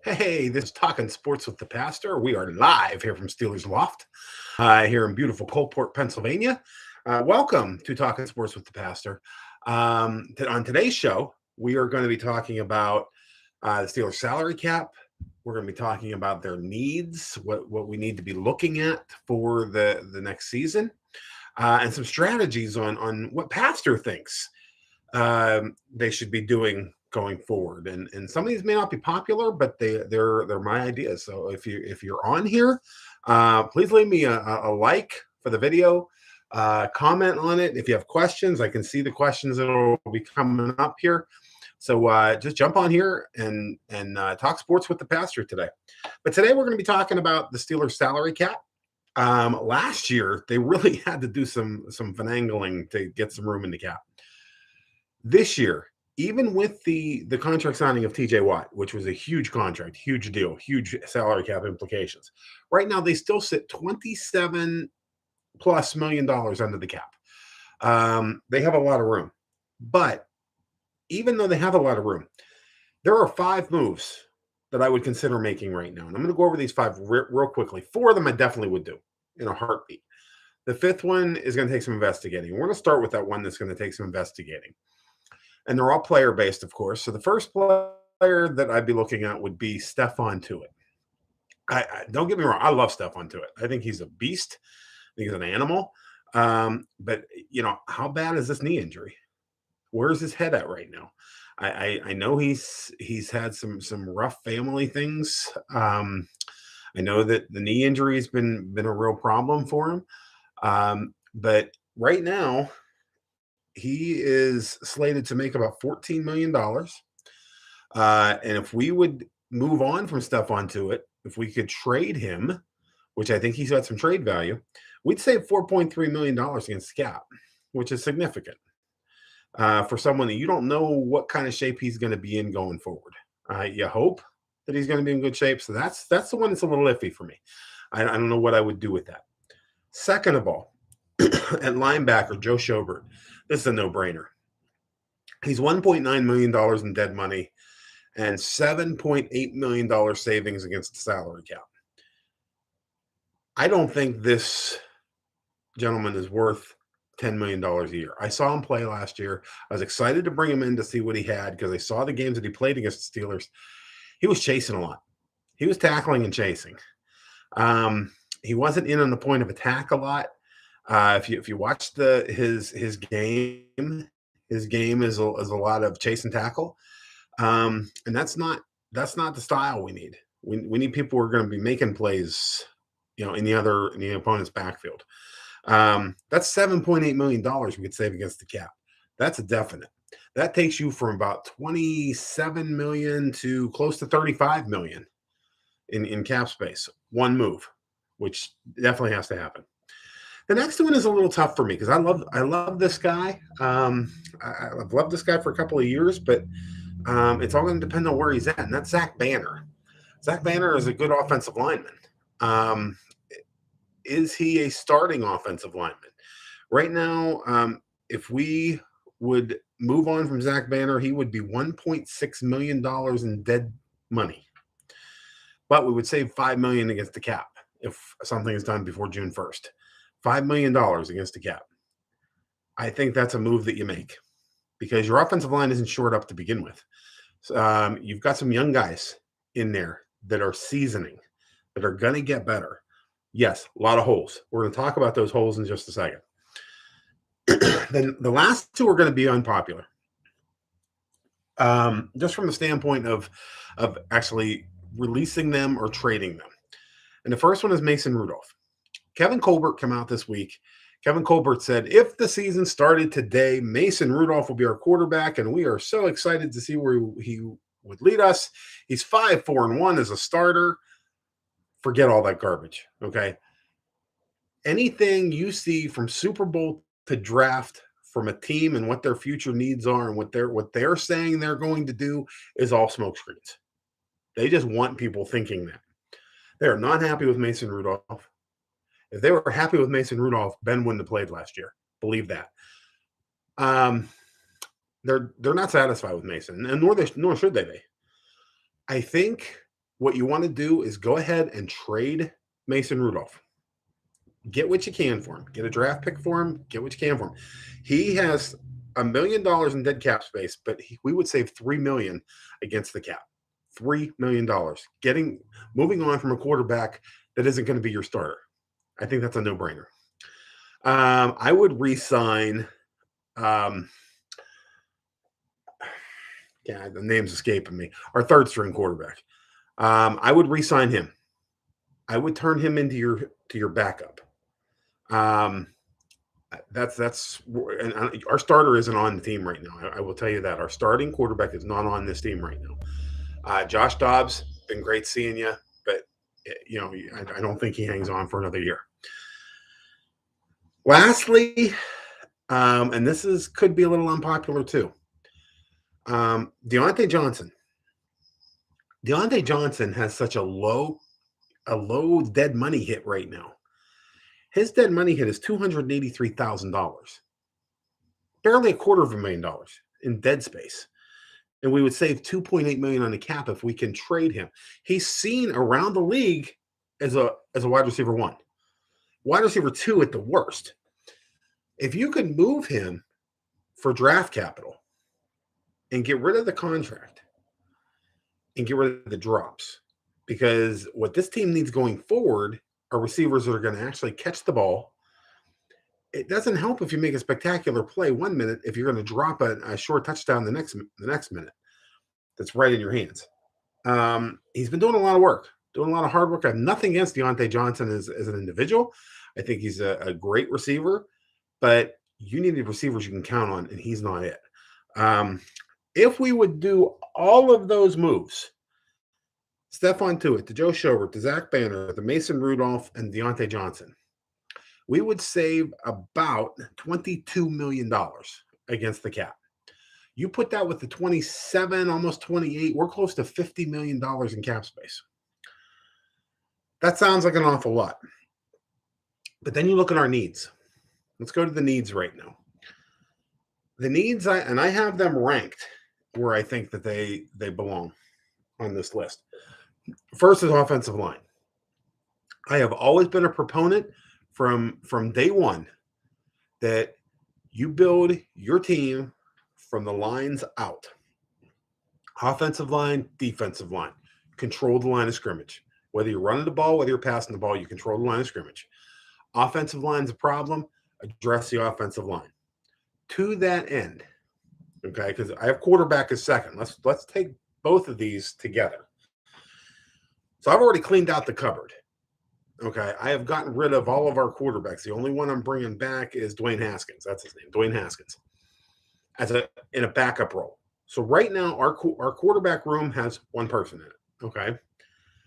Hey, this is Talking Sports with the Pastor. We are live here from Steelers Loft, here in beautiful Coalport, Pennsylvania. Welcome to Talking Sports with the Pastor. On today's show, we are going to be talking about the Steelers salary cap. We're going to be talking about their needs, what we need to be looking at for the next season, and some strategies on what Pastor thinks they should be doing going forward. And some of these may not be popular, but they're my ideas. So if you're on here, please leave me a like for the video, comment on it. If you have questions, I can see the questions that will be coming up here. So just jump on here and talk sports with the pastor today. But today we're going to be talking about the Steelers salary cap. Last year they really had to do some finagling to get some room in the cap. This year, even with the contract signing of TJ Watt, which was a huge contract, huge deal, huge salary cap implications, right now they still sit $27+ million under the cap. They have a lot of room. But even though they have a lot of room, there are 5 moves that I would consider making right now. And I'm going to go over these 5 real quickly. 4 of them I definitely would do in a heartbeat. The 5th one is going to take some investigating. We're going to start with that one that's going to take some investigating. And they're all player-based, of course. So the first player that I'd be looking at would be Stephon Tuitt. I don't get me wrong, I love Stephon Tuitt. I think he's a beast. I think he's an animal. But how bad is this knee injury? Where's his head at right now? I know he's had some rough family things. I know that the knee injury has been a real problem for him. But right now, he is slated to make about $14 million. And if we would move on from Stephon Tuitt, if we could trade him, which I think he's got some trade value, we'd save $4.3 million against the cap, which is significant for someone that you don't know what kind of shape he's going to be in going forward. You hope that he's going to be in good shape. So that's the one that's a little iffy for me. I don't know what I would do with that. Second of all, at linebacker, Joe Schobert. This is a no-brainer. He's $1.9 million in dead money and $7.8 million savings against the salary cap. I don't think this gentleman is worth $10 million a year. I saw him play last year. I was excited to bring him in to see what he had because I saw the games that he played against the Steelers. He was chasing a lot. He was tackling and chasing. He wasn't in on the point of attack a lot. If you watch his game is a lot of chase and tackle, and that's not the style we need. We need people who are going to be making plays, in the opponent's backfield. That's $7.8 million we could save against the cap. That's a definite. That takes you from about 27 million to close to 35 million in cap space. One move, which definitely has to happen. The next one is a little tough for me because I love this guy. I've loved this guy for a couple of years, but it's all going to depend on where he's at, and that's Zach Banner. Zach Banner is a good offensive lineman. Is he a starting offensive lineman? Right now, if we would move on from Zach Banner, he would be $1.6 million in dead money. But we would save $5 million against the cap if something is done before June 1st. $5 million against the cap. I think that's a move that you make because your offensive line isn't shored up to begin with. You've got some young guys in there that are seasoning, that are going to get better. Yes, a lot of holes. We're going to talk about those holes in just a second. Then the last 2 are going to be unpopular. Just from the standpoint of actually releasing them or trading them. And the first one is Mason Rudolph. Kevin Colbert came out this week. Kevin Colbert said, if the season started today, Mason Rudolph will be our quarterback, and we are so excited to see where he would lead us. He's 5-4-1 as a starter. Forget all that garbage, okay? Anything you see from Super Bowl to draft from a team and what their future needs are and what they're saying they're going to do is all smokescreens. They just want people thinking that. They are not happy with Mason Rudolph. If they were happy with Mason Rudolph, Ben wouldn't have played last year. Believe that. They're not satisfied with Mason, and nor should they be. I think what you want to do is go ahead and trade Mason Rudolph. Get what you can for him. Get a draft pick for him. Get what you can for him. He has $1 million in dead cap space, but we would save $3 million against the cap. $3 million. Moving on from a quarterback that isn't going to be your starter. I think that's a no-brainer. I would re-sign. The name's escaping me. Our third-string quarterback. I would re-sign him. I would turn him into your backup. That's and our starter isn't on the team right now. I will tell you that our starting quarterback is not on this team right now. Josh Dobbs, been great seeing you, but I don't think he hangs on for another year. Lastly, and this could be a little unpopular too. Deontay Johnson. Deontay Johnson has such a low dead money hit right now. His dead money hit is $283,000, barely $250,000 in dead space, and we would save $2.8 million on the cap if we can trade him. He's seen around the league as a wide receiver 1, wide receiver 2 at the worst. If you could move him for draft capital and get rid of the contract and get rid of the drops, because what this team needs going forward are receivers that are going to actually catch the ball. It doesn't help if you make a spectacular play 1 minute if you're going to drop a short touchdown the next minute that's right in your hands. He's been doing a lot of work, doing a lot of hard work. I have nothing against Deontay Johnson as an individual. I think he's a great receiver, but you need the receivers you can count on, and he's not it. If we would do all of those moves, Stephon Tuitt, to Joe Schobert, to Zach Banner, to Mason Rudolph, and Deontay Johnson, we would save about $22 million against the cap. You put that with the 27, almost 28, we're close to $50 million in cap space. That sounds like an awful lot. But then you look at our needs. Let's go to the needs right now. The needs, I have them ranked where I think that they belong on this list. First is offensive line. I have always been a proponent from day one that you build your team from the lines out. Offensive line, defensive line. Control the line of scrimmage. Whether you're running the ball, whether you're passing the ball, you control the line of scrimmage. Offensive line is a problem. Address the offensive line. To that end, okay, because I have quarterback as second. Let's take both of these together. So I've already cleaned out the cupboard. Okay, I have gotten rid of all of our quarterbacks. The only one I'm bringing back is Dwayne Haskins. That's his name, Dwayne Haskins, in a backup role. So right now, our quarterback room has one person in it. Okay,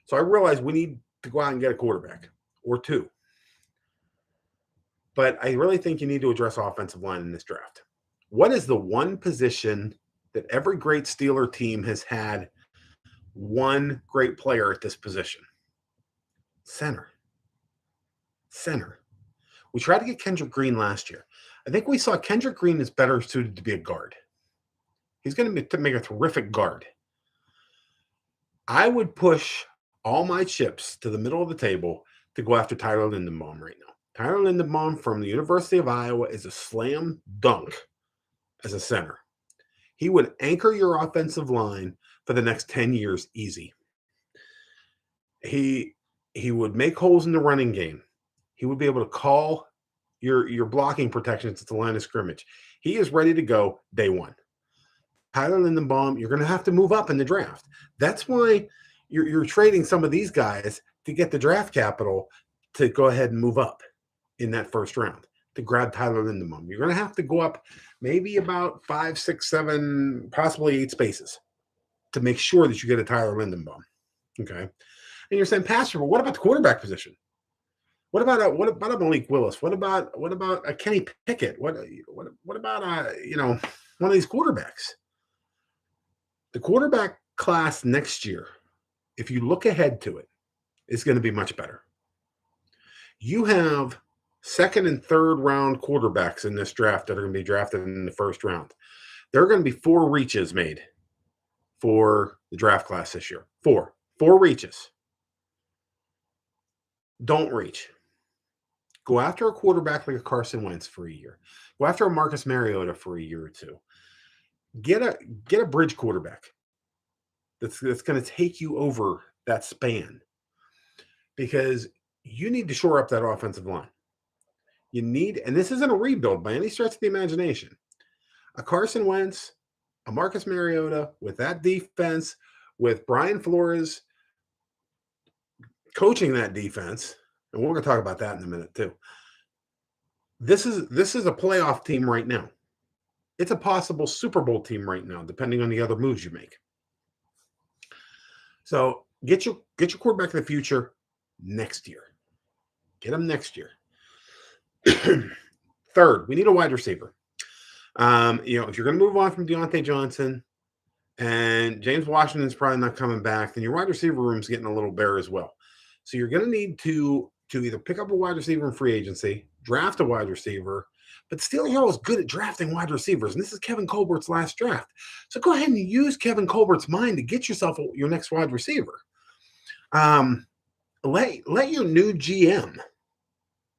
so I realize we need to go out and get a quarterback or two. But I really think you need to address offensive line in this draft. What is the one position that every great Steeler team has had one great player at this position? Center. We tried to get Kendrick Green last year. I think we saw Kendrick Green is better suited to be a guard. He's going to make a terrific guard. I would push all my chips to the middle of the table to go after Tyler Linderbaum right now. Tyler Linderbaum from the University of Iowa is a slam dunk as a center. He would anchor your offensive line for the next 10 years easy. He would make holes in the running game. He would be able to call your blocking protections at the line of scrimmage. He is ready to go day one. Tyler Linderbaum, you're going to have to move up in the draft. That's why you're trading some of these guys to get the draft capital to go ahead and move up in that first round to grab Tyler Linderbaum. You're going to have to go up maybe about 5, 6, 7, possibly 8 spaces to make sure that you get a Tyler Linderbaum. Okay. And you're saying, Pastor, but what about the quarterback position? What about a Malik Willis? What about a Kenny Pickett? What about one of these quarterbacks? The quarterback class next year, if you look ahead to it, is going to be much better. You have second and third round quarterbacks in this draft that are going to be drafted in the first round. There are going to be 4 reaches made for the draft class this year. 4. 4 reaches. Don't reach. Go after a quarterback like a Carson Wentz for a year. Go after a Marcus Mariota for a year or two. Get a get a bridge quarterback that's going to take you over that span because you need to shore up that offensive line. You need, and this isn't a rebuild by any stretch of the imagination. A Carson Wentz, a Marcus Mariota with that defense, with Brian Flores coaching that defense, and we're going to talk about that in a minute too. This is a playoff team right now. It's a possible Super Bowl team right now, depending on the other moves you make. So get your quarterback of the future next year. Get him next year. Third, we need a wide receiver. If you're going to move on from Deontay Johnson and James Washington's probably not coming back, then your wide receiver room's getting a little bare as well. So you're going to need to either pick up a wide receiver in free agency, draft a wide receiver, but Steely Hall is good at drafting wide receivers, and this is Kevin Colbert's last draft. So go ahead and use Kevin Colbert's mind to get yourself your next wide receiver. Let your new GM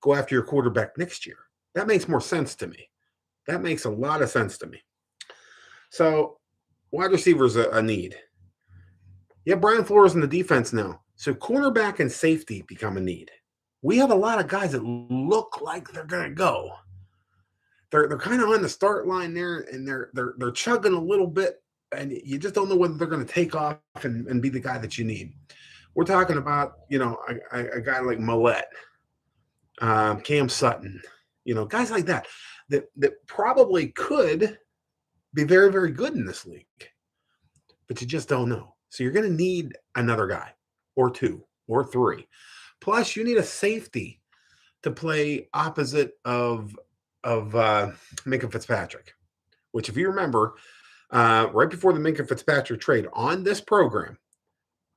go after your quarterback next year. That makes more sense to me. That makes a lot of sense to me. So wide receivers a need. You have Brian Flores in the defense now. So cornerback and safety become a need. We have a lot of guys that look like they're going to go. They're kind of on the start line there, and they're chugging a little bit, and you just don't know whether they're going to take off and be the guy that you need. We're talking about, a guy like Millette, Cam Sutton, guys like that probably could be very, very good in this league, but you just don't know. So you're going to need another guy or two or three. Plus, you need a safety to play opposite of Minkah Fitzpatrick, which, if you remember, right before the Minkah Fitzpatrick trade on this program,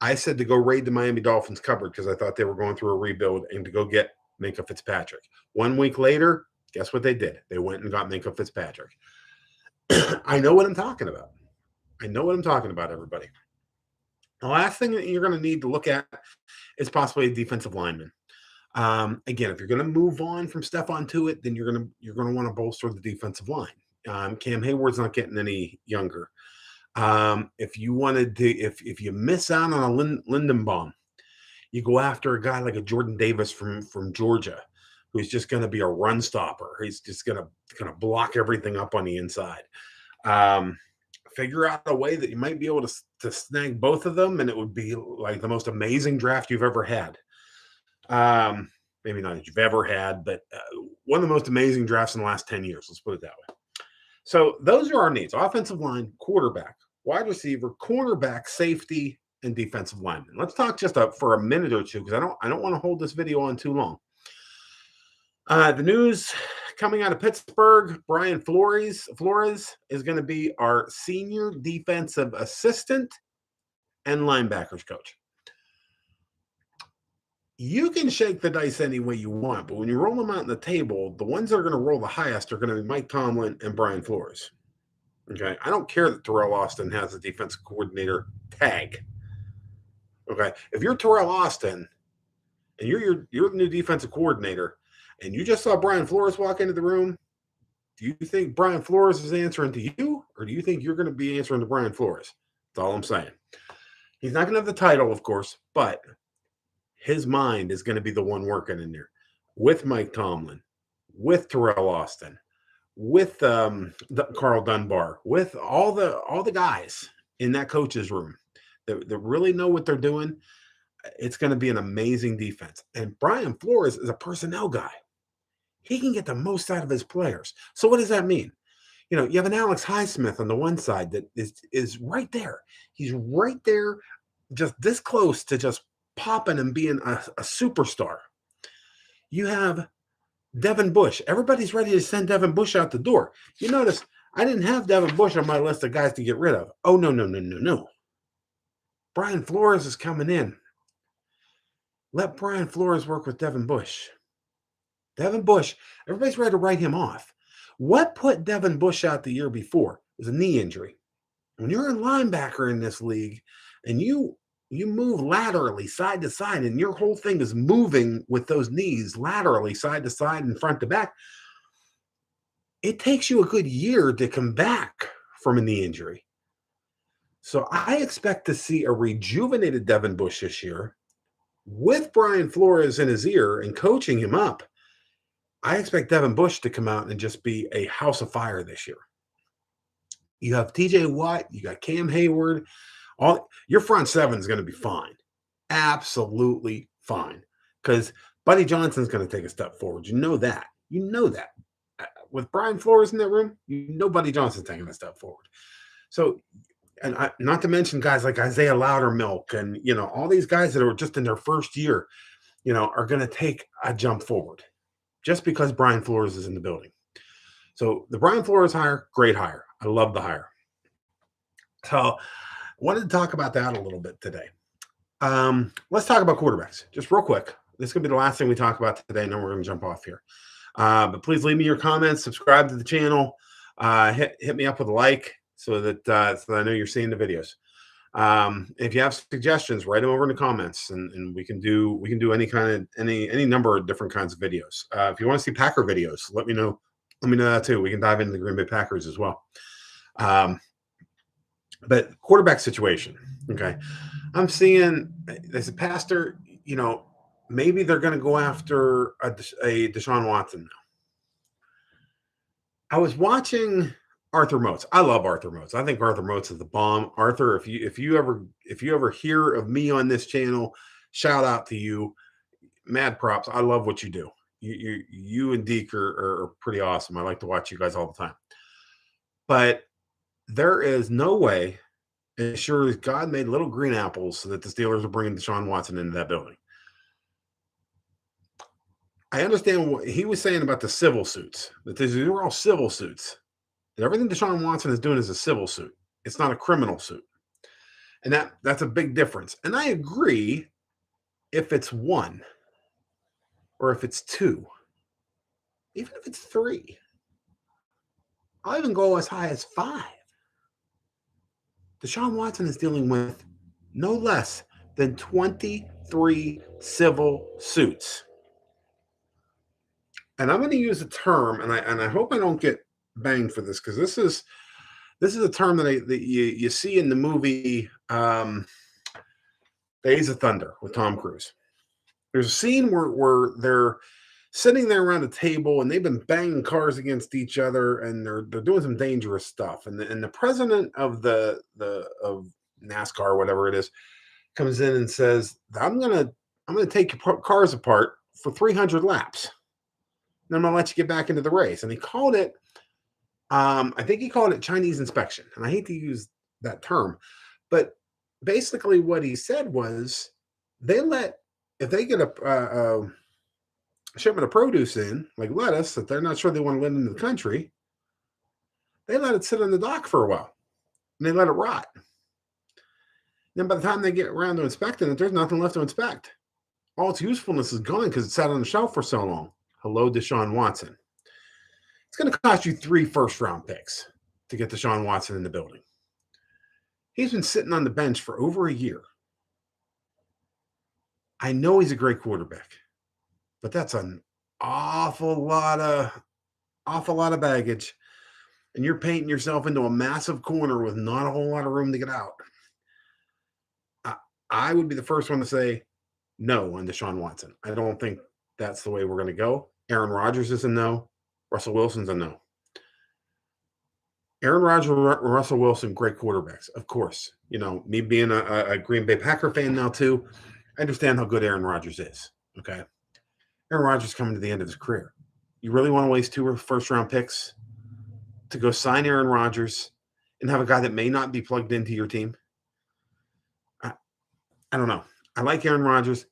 I said to go raid the Miami Dolphins cupboard because I thought they were going through a rebuild and to go get Minkah Fitzpatrick. 1 week later, guess what they did? They went and got Minkah Fitzpatrick. I know what I'm talking about. Everybody. The last thing that you're going to need to look at is possibly a defensive lineman. Again, if you're going to move on from Stephon Tuitt, then you're going to want to bolster the defensive line. Cam Hayward's not getting any younger. If you wanted to, if you miss out on a Lindenbaum, you go after a guy like a Jordan Davis from Georgia, who's just going to be a run stopper. He's just going to block everything up on the inside. Figure out a way that you might be able to snag both of them, and it would be like the most amazing draft you've ever had. Maybe not that you've ever had, but one of the most amazing drafts in the last 10 years. Let's put it that way. So those are our needs: offensive line, quarterback, wide receiver, cornerback, safety, and defensive lineman. Let's talk just for a minute or two, because I don't want to hold this video on too long. The news coming out of Pittsburgh: Brian Flores is going to be our senior defensive assistant and linebackers coach. You can shake the dice any way you want, but when you roll them out on the table, the ones that are going to roll the highest are going to be Mike Tomlin and Brian Flores. Okay, I don't care that Terrell Austin has a defensive coordinator tag. Okay, if you're Terrell Austin and you're the new defensive coordinator, and you just saw Brian Flores walk into the room, do you think Brian Flores is answering to you, or do you think you're going to be answering to Brian Flores? That's all I'm saying. He's not going to have the title, of course, but his mind is going to be the one working in there with Mike Tomlin, with Terrell Austin, with Carl Dunbar, with all the guys in that coach's room that really know what they're doing. It's going to be an amazing defense. And Brian Flores is a personnel guy. He can get the most out of his players. So what does that mean? You have an Alex Highsmith on the one side that is right there. He's right there, just this close to just popping and being a superstar. You have Devin Bush. Everybody's ready to send Devin Bush out the door. You notice I didn't have Devin Bush on my list of guys to get rid of. Oh, no. Brian Flores is coming in. Let Brian Flores work with Devin Bush. Devin Bush, everybody's ready to write him off. What put Devin Bush out the year before was a knee injury. When you're a linebacker in this league and you you move laterally side to side, and your whole thing is moving with those knees laterally side to side and front to back. It takes you a good year to come back from a knee injury. So I expect to see a rejuvenated Devin Bush this year with Brian Flores in his ear and coaching him up. I expect Devin Bush to come out and just be a house of fire this year. You have TJ Watt, you got Cam Hayward, all your front seven is going to be fine. Absolutely fine. Because Buddy Johnson's going to take a step forward. You know that. You know that. With Brian Flores in that room, you know Buddy Johnson's taking a step forward. So, and not to mention guys like Isaiah Loudermilk and, all these guys that are just in their first year, are going to take a jump forward just because Brian Flores is in the building. So the Brian Flores hire, great hire. I love the hire. So I wanted to talk about that a little bit today. Let's talk about quarterbacks just real quick. This is going to be the last thing we talk about today, and then we're going to jump off here. But please leave me your comments, subscribe to the channel, hit me up with a like so that I know you're seeing the videos. If you have suggestions, write them over in the comments, and we can do any number of different kinds of videos. If you want to see Packer videos, let me know. Let me know that too. We can dive into the Green Bay Packers as well. But quarterback situation. Okay. I'm seeing as a pastor, maybe they're going to go after a Deshaun Watson now. I was watching Arthur Moats. I love Arthur Moats. I think Arthur Moats is the bomb. Arthur, if you ever hear of me on this channel, shout out to you. Mad props. I love what you do. You and Deke are pretty awesome. I like to watch you guys all the time. But there is no way, as sure as God made little green apples, that the Steelers are bringing Deshaun Watson into that building. I understand what he was saying about the civil suits, that these are all civil suits. And everything Deshaun Watson is doing is a civil suit. It's not a criminal suit. And that's a big difference. And I agree if it's one or if it's two, even if it's three. I'll even go as high as 5. Deshaun Watson is dealing with no less than 23 civil suits. And I'm going to use a term, and I hope I don't get banged for this, because this is a term that you see in the movie Days of Thunder with Tom Cruise. There's a scene where they're sitting there around a table and they've been banging cars against each other, and they're doing some dangerous stuff. And the president of of NASCAR, whatever it is, comes in and says, I'm gonna take your cars apart for 300 laps. And I'm gonna let you get back into the race. And he called it, I think he called it Chinese inspection. And I hate to use that term, but basically what he said was, if they get a shipment of produce in, like lettuce, that they're not sure they want to let into the country, they let it sit on the dock for a while and they let it rot. Then by the time they get around to inspecting it, there's nothing left to inspect. All its usefulness is gone because it sat on the shelf for so long. Hello, Deshaun Watson. It's going to cost you 3 first-round picks to get Deshaun Watson in the building. He's been sitting on the bench for over a year. I know he's a great quarterback, but that's an awful lot of baggage. And you're painting yourself into a massive corner with not a whole lot of room to get out. I would be the first one to say no on Deshaun Watson. I don't think that's the way we're going to go. Aaron Rodgers is a no. Russell Wilson's a no. Aaron Rodgers and Russell Wilson, great quarterbacks, of course. Me being a Green Bay Packer fan now too, I understand how good Aaron Rodgers is. Okay. Aaron Rodgers coming to the end of his career. You really want to waste 2 first-round picks to go sign Aaron Rodgers and have a guy that may not be plugged into your team? I don't know. I like Aaron Rodgers.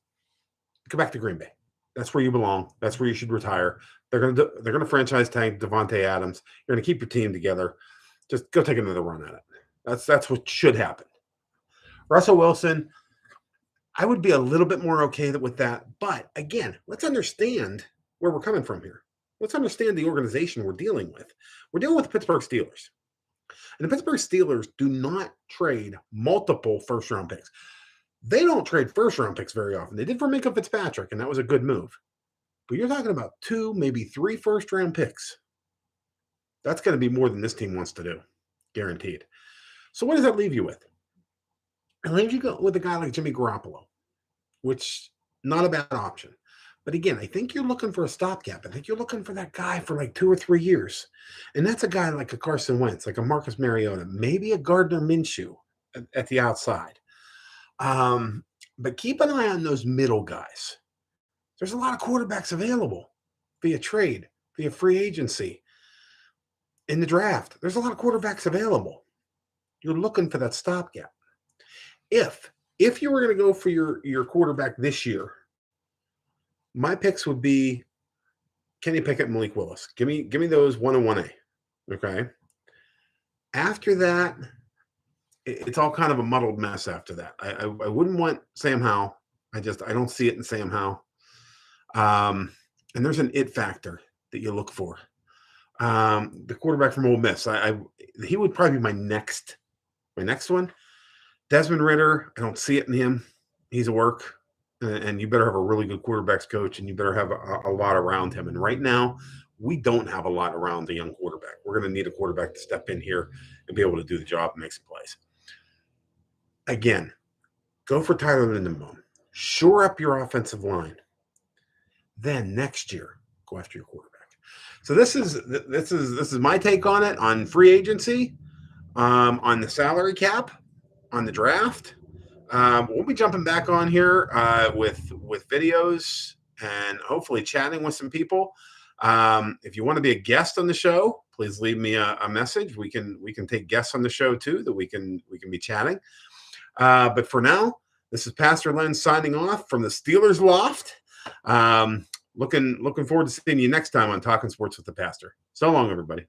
Go back to Green Bay. That's where you belong. That's where you should retire. They're gonna franchise tag Devontae Adams. You're gonna keep your team together. Just go take another run at it. That's what should happen. Russell Wilson, I would be a little bit more okay with that. But again, let's understand where we're coming from here. Let's understand the organization we're dealing with. We're dealing with the Pittsburgh Steelers. And the Pittsburgh Steelers do not trade multiple first-round picks. They don't trade first round picks very often. They did for Minka Fitzpatrick, and that was a good move. But you're talking about 2, maybe 3 first round picks. That's going to be more than this team wants to do, guaranteed. So what does that leave you with? It leaves you with a guy like Jimmy Garoppolo, which not a bad option. But again, I think you're looking for a stopgap. I think you're looking for that guy for like 2 or 3 years. And that's a guy like a Carson Wentz, like a Marcus Mariota, maybe a Gardner Minshew at the outside. Um, but keep an eye on those middle guys. There's a lot of quarterbacks available via trade, via free agency, in the draft. There's a lot of quarterbacks available. You're looking for that stopgap. If you were going to go for your quarterback this year, my picks would be Kenny Pickett and Malik Willis. Give me those 1 and 1A. Okay. After that, it's all kind of a muddled mess after that. I wouldn't want Sam Howell. I don't see it in Sam Howell. And there's an it factor that you look for. The quarterback from Ole Miss. He would probably be my next one. Desmond Ridder, I don't see it in him. He's a work. And you better have a really good quarterbacks coach, and you better have a lot around him. And right now, we don't have a lot around the young quarterback. We're going to need a quarterback to step in here and be able to do the job and make some plays. Again, go for Tyler Linderbaum. Shore up your offensive line. Then next year, go after your quarterback. So this is my take on it, on free agency, on the salary cap, on the draft. We'll be jumping back on here with videos and hopefully chatting with some people. If you want to be a guest on the show, please leave me a message. We can take guests on the show too, that we can be chatting. But for now, this is Pastor Len signing off from the Steelers Loft. Looking forward to seeing you next time on Talking Sports with the Pastor. So long, everybody.